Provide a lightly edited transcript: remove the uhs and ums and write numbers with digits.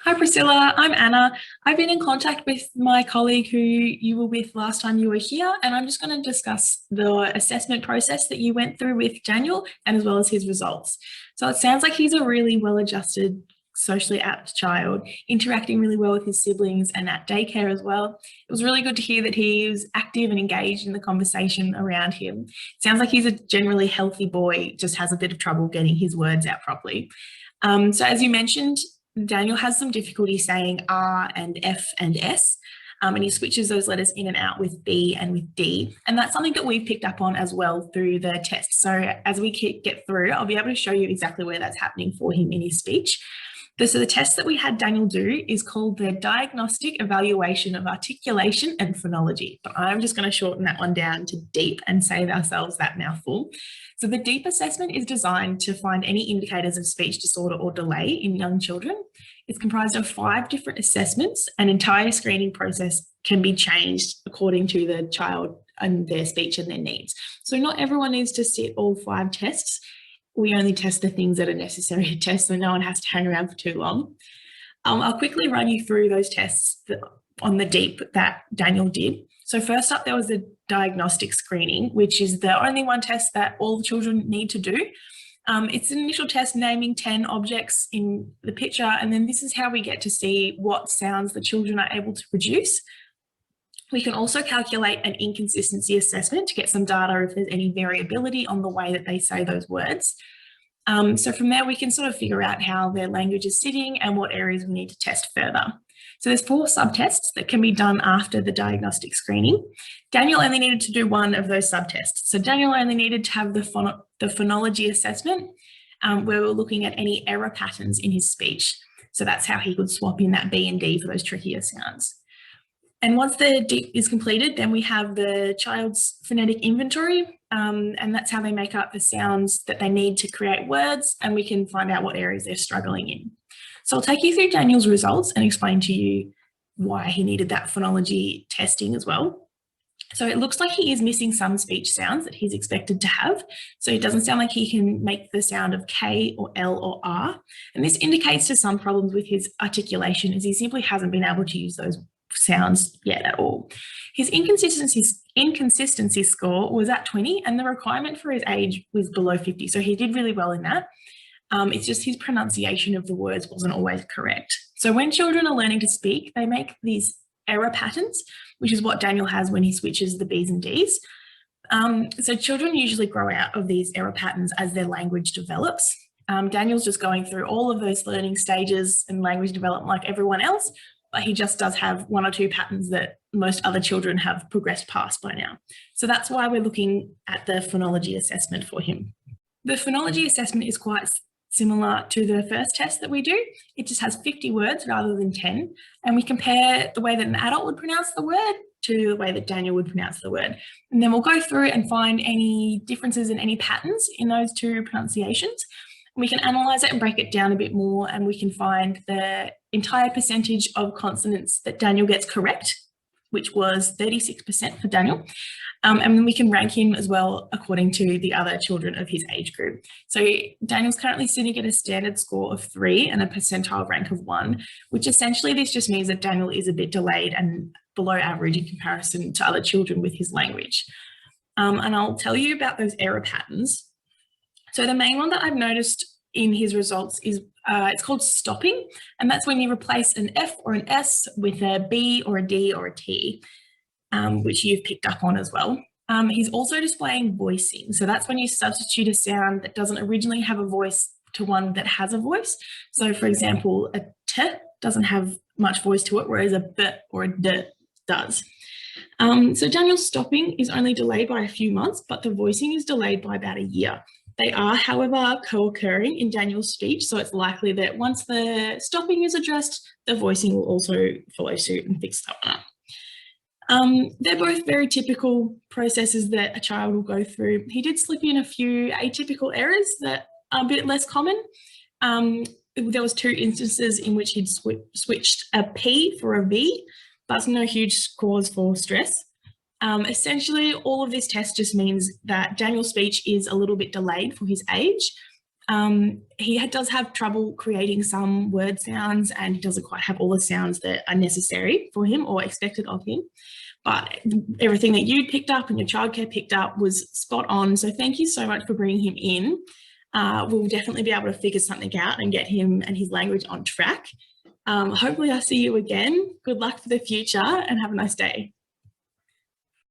Hi Priscilla, I'm Anna. I've been in contact with my colleague who you were with last time you were here, and I'm just going to discuss the assessment process that you went through with Daniel and as well as his results. So it sounds like he's a really well-adjusted, socially apt child, interacting really well with his siblings and at daycare as well. It was really good to hear that he was active and engaged in the conversation around him. It sounds like he's a generally healthy boy, just has a bit of trouble getting his words out properly. So as you mentioned, Daniel has some difficulty saying R and F and S, and he switches those letters in and out with B and with D. And that's something that we've picked up on as well through the test. So as we get through, I'll be able to show you exactly where that's happening for him in his speech. So the test that we had Daniel do is called the Diagnostic Evaluation of Articulation and Phonology. But I'm just going to shorten that one down to DEEP and save ourselves that mouthful. So the DEEP assessment is designed to find any indicators of speech disorder or delay in young children. It's comprised of 5 different assessments. An entire screening process can be changed according to the child and their speech and their needs. So not everyone needs to sit all 5 tests. We only test the things that are necessary to test, so no one has to hang around for too long. I'll quickly run you through those tests on the DEEP that Daniel did. So first up, there was the diagnostic screening, which is the only one test that all the children need to do. It's an initial test naming 10 objects in the picture, and then this is how we get to see what sounds the children are able to produce. We can also calculate an inconsistency assessment to get some data if there's any variability on the way that they say those words. So from there, we can sort of figure out how their language is sitting and what areas we need to test further. So there's 4 subtests that can be done after the diagnostic screening. Daniel only needed to do one of those subtests. So Daniel only needed to have the phonology assessment, where we're looking at any error patterns in his speech. So that's how he could swap in that B and D for those trickier sounds. And once the DEEP is completed, then we have the child's phonetic inventory, and that's how they make up the sounds that they need to create words, and we can find out what areas they're struggling in. So I'll take you through Daniel's results and explain to you why he needed that phonology testing as well. So it looks like he is missing some speech sounds that he's expected to have. So it doesn't sound like he can make the sound of K or L or R. And this indicates to some problems with his articulation, as he simply hasn't been able to use those sounds yet at all. His inconsistency score was at 20, and the requirement for his age was below 50. So he did really well in that. It's just his pronunciation of the words wasn't always correct. So when children are learning to speak, they make these error patterns, which is what Daniel has when he switches the B's and D's. So children usually grow out of these error patterns as their language develops. Daniel's just going through all of those learning stages and language development like everyone else, but he just does have 1 or 2 patterns that most other children have progressed past by now. So that's why we're looking at the phonology assessment for him. The phonology assessment is quite similar to the first test that we do. It just has 50 words rather than 10, and we compare the way that an adult would pronounce the word to the way that Daniel would pronounce the word. And then we'll go through and find any differences and any patterns in those 2 pronunciations. We can analyse it and break it down a bit more, and we can find the entire percentage of consonants that Daniel gets correct, which was 36% for Daniel. And then we can rank him as well according to the other children of his age group. So Daniel's currently sitting at a standard score of 3 and a percentile rank of 1, which essentially this just means that Daniel is a bit delayed and below average in comparison to other children with his language. And I'll tell you about those error patterns. So the main one that I've noticed in his results is it's called stopping, and that's when you replace an F or an S with a B or a D or a T, which you've picked up on as well. He's also displaying voicing, so that's when you substitute a sound that doesn't originally have a voice to one that has a voice. So for example, a T doesn't have much voice to it, whereas a B or a D does. So Daniel's stopping is only delayed by a few months, but the voicing is delayed by about a year. They are, however, co-occurring in Daniel's speech, so it's likely that once the stopping is addressed, the voicing will also follow suit and fix that one up. They're both very typical processes that a child will go through. He did slip in a few atypical errors that are a bit less common. There was 2 instances in which he'd switched a P for a V. That's no huge cause for stress. Essentially, all of this test just means that Daniel's speech is a little bit delayed for his age. He does have trouble creating some word sounds, and he doesn't quite have all the sounds that are necessary for him or expected of him. But everything that you picked up and your childcare picked up was spot on. So thank you so much for bringing him in. We'll definitely be able to figure something out and get him and his language on track. Hopefully I'll see you again. Good luck for the future and have a nice day.